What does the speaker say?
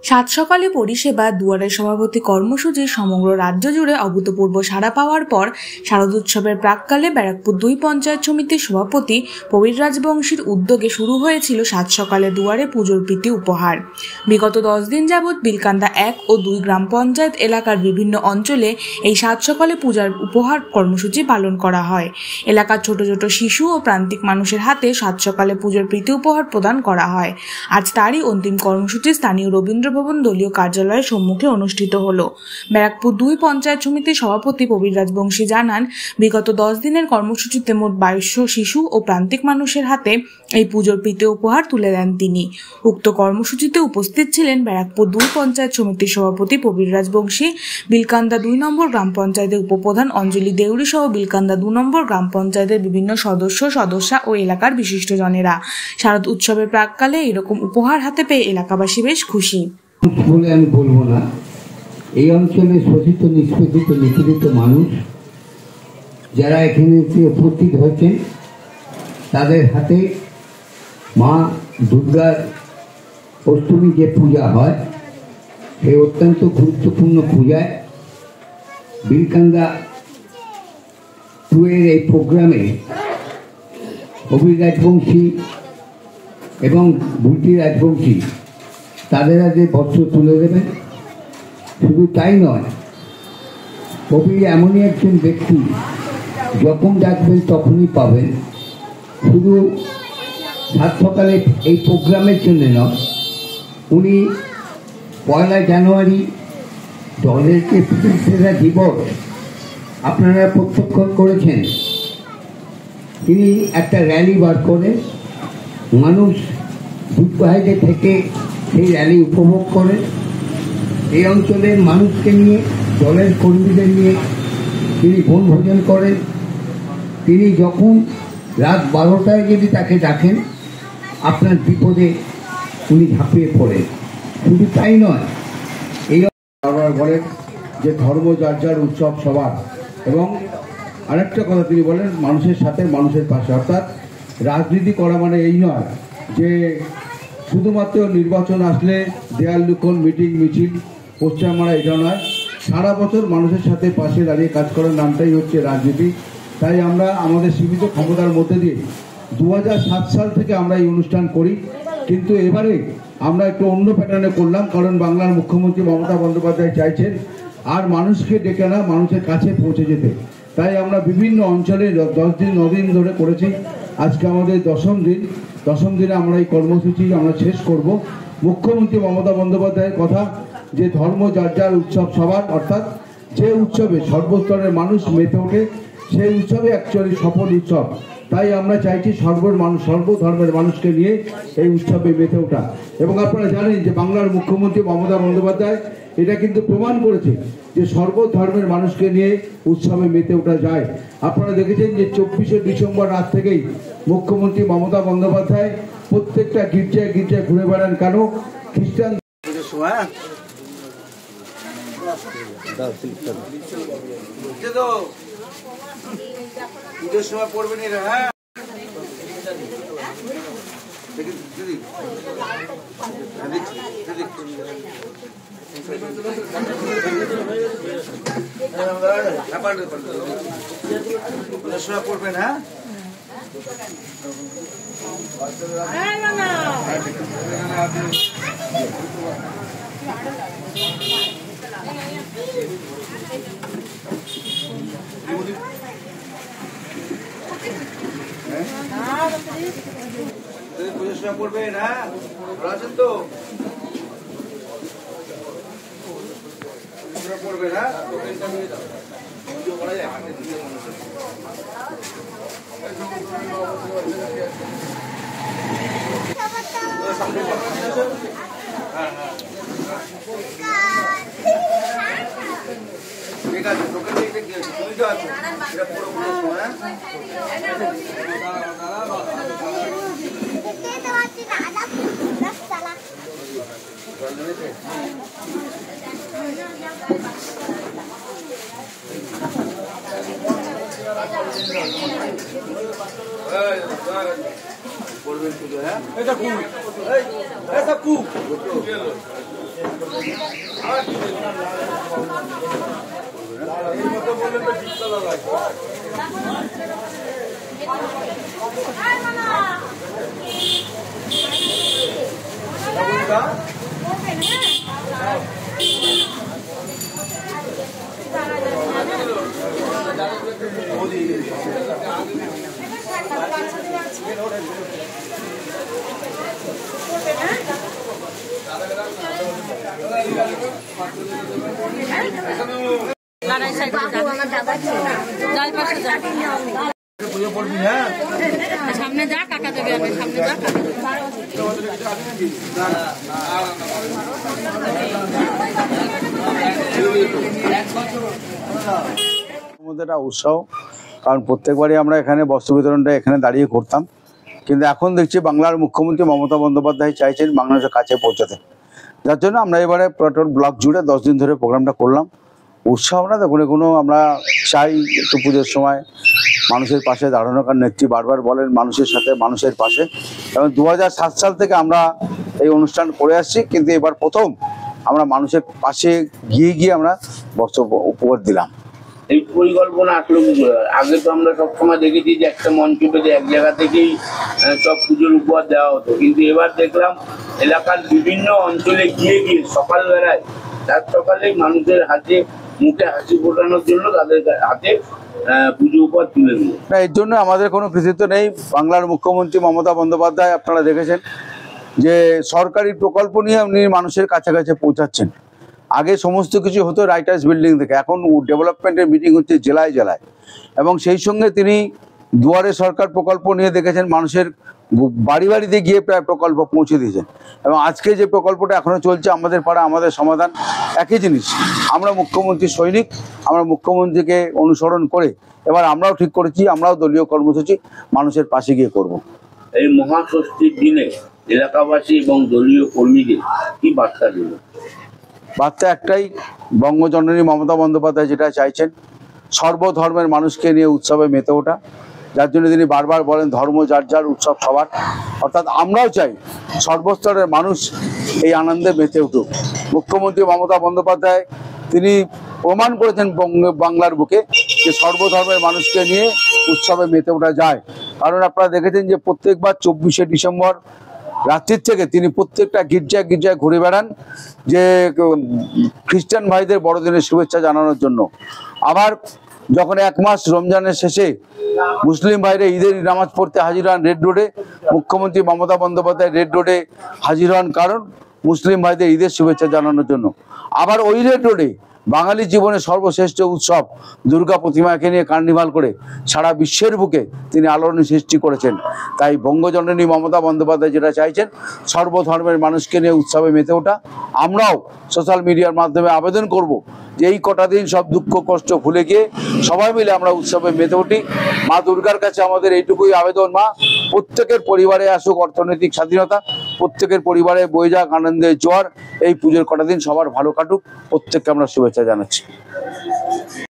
সাত সকালে পরিষেবা দুয়ারে সভাপতি কর্মসূচি সমগ্র রাজ্য জুড়ে অভূতপূর্ব সাড়া পাওয়ার পর শারদোৎসবের প্রাক্কালে ব্যারাকপুর ২ পঞ্চায়েত সমিতির সভাপতি প্রবীর রাজবংশীর উদ্যোগে শুরু হয়েছিল সাত সকালে দুয়ারে পুজোর প্রীতি উপহার। বিগত ১০ দিন যাবৎ বিলকান্দা ১ ও ২ গ্রাম পঞ্চায়েত এলাকার বিভিন্ন অঞ্চলে এই সাত সকালে পূজার উপহার কর্মসূচি পালন করা হয়। এলাকার ছোট ছোট শিশু ও প্রান্তিক মানুষের হাতে সাত সকালে পুজোর প্রীতি উপহার প্রদান করা হয়। আজ তারই অন্তিম কর্মসূচি স্থানীয় রবীন্দ্র ভবন দলীয় কার্যালয়ের সম্মুখে অনুষ্ঠিত হলো। ব্যারাকপুর ২ পঞ্চায়েত সমিতির সভাপতি প্রবীর রাজবংশী জানান, বিগত ১০ দিনের কর্মসূচিতে মোট ২২০০ শিশু ও প্রান্তিক মানুষের হাতে এই পুজোর প্রীতি উপহার তুলে দেন তিনি। উক্ত কর্মসূচিতে উপস্থিত ছিলেন ব্যারাকপুর ২ পঞ্চায়েত সমিতির সভাপতি প্রবীর রাজবংশী, বিলকান্দা ২ নম্বর গ্রাম পঞ্চায়েতের উপপ্রধান অঞ্জলি দেউরি সহ বিলকান্দা ২ নম্বর গ্রাম পঞ্চায়েতের বিভিন্ন সদস্যা ও এলাকার বিশিষ্টজনেরা। শারদ উৎসবের প্রাক্কালে এরকম উপহার হাতে পেয়ে এলাকাবাসী বেশ খুশি। বলে আমি বলবো না, এই অঞ্চলে শোষিত নিষ্পেষিত নিপীড়িত মানুষ যারা এখানে উপস্থিত হয়েছেন তাদের হাতে মা দুর্গার অষ্টমী যে পূজা হয় সেই অত্যন্ত গুরুত্বপূর্ণ পূজায় বিলকান্দা 2 এর এই প্রোগ্রামে প্রবীর রাজবংশী এবং বুলটি রাজবংশী তাদের আগে বস্ত্র তুলে দেবেন। শুধু তাই নয়, কবির এমনই একজন ব্যক্তি যখন ডাকবেন তখনই পাবেন। শুধু সাত সকালে এই প্রোগ্রামের জন্য নয়, উনি ১ জানুয়ারি দলের যে প্রতিষ্ঠাতা দিবস আপনারা প্রত্যক্ষ করেছেন, তিনি একটা র্যালি বার করে মানুষ দুধ বাইরে থেকে সেই র্যালি উপভোগ করে এই অঞ্চলের মানুষকে নিয়ে দলের কর্মীদের নিয়ে তিনি বনভোজন করেন। তিনি যখন রাত ১২টায় যদি তাকে ডাকেন আপনার বিপদে উনি ঝাঁপিয়ে পড়েন। শুধু তাই নয়, এই বলেন যে ধর্ম যার যার উৎসব সবার, এবং আরেকটা কথা তিনি বলেন মানুষের সাথে মানুষের পাশে। অর্থাৎ রাজনীতি করা মানে এই নয় যে শুধুমাত্র নির্বাচন আসলে দেয়াল লিখন মিটিং মিছিল পোস্টার মারা, এটা নয়। সারা বছর মানুষের সাথে পাশে দাঁড়িয়ে কাজ করার নামটাই হচ্ছে রাজনীতি। তাই আমরা আমাদের সীমিত ক্ষমতার মধ্যে দিয়ে ২০০৭ সাল থেকে আমরা এই অনুষ্ঠান করি, কিন্তু এবারে আমরা একটু অন্য প্যাটার্নে করলাম, কারণ বাংলার মুখ্যমন্ত্রী মমতা বন্দ্যোপাধ্যায় চাইছেন আর মানুষকে ডেকে না, মানুষের কাছে পৌঁছে যেতে। তাই আমরা বিভিন্ন অঞ্চলে 10 দিন 9 দিন ধরে করেছি। আজকে আমাদের 10ম দিন। 10ম দিনে আমরা এই কর্মসূচি আমরা শেষ করব। মুখ্যমন্ত্রী মমতা বন্দ্যোপাধ্যায়ের কথা যে ধর্ম যার যার উৎসব সবার, অর্থাৎ যে উৎসবে সর্বস্তরের মানুষ মেতে ওঠে সেই উৎসবে অ্যাকচুয়ালি সফল উৎসব। তাই আমরা চাইছি সর্বধর্মের মানুষকে নিয়ে এই উৎসবে মেতে ওঠা। এবং আপনারা জানেন যে বাংলার মুখ্যমন্ত্রী মমতা বন্দ্যোপাধ্যায় এটা কিন্তু প্রমাণ করেছে যে সর্বধর্মের মানুষকে নিয়ে উৎসবে মেতে ওঠা যায়। আপনারা দেখেছেন যে ২৪শে ডিসেম্বর রাত থেকেই মুখ্যমন্ত্রী মমতা বন্দ্যোপাধ্যায় প্রত্যেকটা গির্জায় গির্জায় ঘুরে বেড়ান। কেন? খ্রিস্টান পুজোর সময় পড়বেন এরা। হ্যাঁ, পুজোর সময় পড়বেন। হ্যাঁ, পুজোর সময় পড়বেন। হ্যাঁ, ভালো আছেন তো? পড়বেন। হ্যাঁ, পুজো করা যায়। ঠিক আছে, তোকে দেখতে কি হচ্ছে? তুমি তো আছো, এটা পুরো পুরো সময়। করবেন পুজো। হ্যাঁ, এটা কু, এটা কু সামনে যা কাকা দেবে, আমি সামনে যা উৎসাহ, কারণ প্রত্যেকবারই আমরা এখানে বস্ত্র বিতরণটা এখানে দাঁড়িয়ে করতাম, কিন্তু এখন দেখছি বাংলার মুখ্যমন্ত্রী মমতা বন্দ্যোপাধ্যায় চাইছেন বাংলাদেশের কাছে পৌঁছাতে, যার জন্য আমরা এবারে টোটাল ব্লক জুড়ে 10 দিন ধরে প্রোগ্রামটা করলাম। উৎসাহ না দেখুন, কোনো আমরা চাই একটু পুজোর সময় মানুষের পাশে দাঁড়ানো, কারণ নেত্রী বারবার বলেন মানুষের সাথে মানুষের পাশে, এবং 2007 সাল থেকে আমরা এই অনুষ্ঠান করে আসছি, কিন্তু এবার প্রথম আমরা মানুষের পাশে গিয়ে আমরা বস্ত্র উপহার দিলাম। এই পরিকল্পনা আসলো আগে তো আমরা সবসময় দেখেছি যে একটা মঞ্চ পেতে এক জায়গা থেকেই সব পুজোর উপহার দেওয়া হতো, কিন্তু এবার দেখলাম এলাকার বিভিন্ন অঞ্চলে গিয়ে সকালবেলায় রাত সকালেই মানুষের হাতে মুখে হাসি ফোটানোর জন্য তাদের হাতে পুজো উপহার তুলে দিল। না, এর জন্য আমাদের কোনো কৃতিত্ব নেই। বাংলার মুখ্যমন্ত্রী মমতা বন্দ্যোপাধ্যায় আপনারা দেখেছেন যে সরকারি প্রকল্প নিয়ে উনি মানুষের কাছাকাছি পৌঁছাচ্ছেন। আগে সমস্ত কিছু হতো রাইটার্স বিল্ডিং থেকে, এখন ডেভেলপমেন্টের মিটিং হচ্ছে জেলায় জেলায়, এবং সেই সঙ্গে তিনি দুয়ারে সরকার প্রকল্প নিয়ে দেখেছেন মানুষের বাড়ি বাড়িতে গিয়ে প্রায় প্রকল্প পৌঁছে দিয়েছেন। এবং আজকে যে প্রকল্পটা এখনো চলছে আমাদের পাড়া আমাদের সমাধান, একই জিনিস। আমরা মুখ্যমন্ত্রী সৈনিক, আমরা মুখ্যমন্ত্রীকে অনুসরণ করে এবার আমরাও ঠিক করেছি আমরাও দলীয় কর্মসূচি মানুষের পাশে গিয়ে করব। এই মহাষষ্ঠীর দিনে এলাকাবাসী এবং দলীয় কর্মীদের কি বার্তা দিল? বার্তা একটাই, বঙ্গজননী মমতা বন্দ্যোপাধ্যায় যেটা চাইছেন সর্বধর্মের মানুষকে নিয়ে উৎসবে মেতে ওঠা, যার জন্য তিনি বারবার বলেন ধর্ম যার যার উৎসব সবার, অর্থাৎ আমরাও চাই সর্বস্তরের মানুষ এই আনন্দে মেতে উঠুক। মুখ্যমন্ত্রী মমতা বন্দ্যোপাধ্যায় তিনি প্রমাণ করেছেন বাংলার বুকে যে সর্বধর্মের মানুষকে নিয়ে উৎসবে মেতে ওঠা যায়। কারণ আপনারা দেখেছেন যে প্রত্যেকবার 24শে ডিসেম্বর রাত্রির থেকে তিনি প্রত্যেকটা গির্জায় গির্জায় ঘুরে বেড়ান যে খ্রিস্টান ভাইদের বড়দিনের শুভেচ্ছা জানানোর জন্য। আবার যখন 1 মাস রমজানের শেষে মুসলিম ভাইরা ঈদের নামাজ পড়তে হাজির হন রেড রোডে, মুখ্যমন্ত্রী মমতা বন্দ্যোপাধ্যায় রেড রোডে হাজির হন কারণ মুসলিম ভাইদের ঈদের শুভেচ্ছা জানানোর জন্য। আবার ওই রেড রোডে বাঙালি জীবনের সর্বশ্রেষ্ঠ উৎসব দুর্গা প্রতিমাকে নিয়ে কার্নিভাল করে সারা বিশ্বের বুকে তিনি আলোড়ন সৃষ্টি করেছেন। তাই বঙ্গজননী মমতা বন্দ্যোপাধ্যায় যেটা চাইছেন সর্বধর্মের মানুষকে নিয়ে উৎসবে মেতে ওঠা। আমরাও সোশ্যাল মিডিয়ার মাধ্যমে আবেদন করব যে এই কটা দিন সব দুঃখ কষ্ট ভুলে গিয়ে সবাই মিলে আমরা উৎসবে মেতে উঠি। মা দুর্গার কাছে আমাদের এইটুকুই আবেদন, মা প্রত্যেকের পরিবারে আসুক অর্থনৈতিক স্বাধীনতা, প্রত্যেকের পরিবারে বয়ে যাক আনন্দের জোয়ার। এই পুজোর কটা দিন সবার ভালো কাটুক, প্রত্যেককে আমরা শুভেচ্ছা জানাচ্ছি।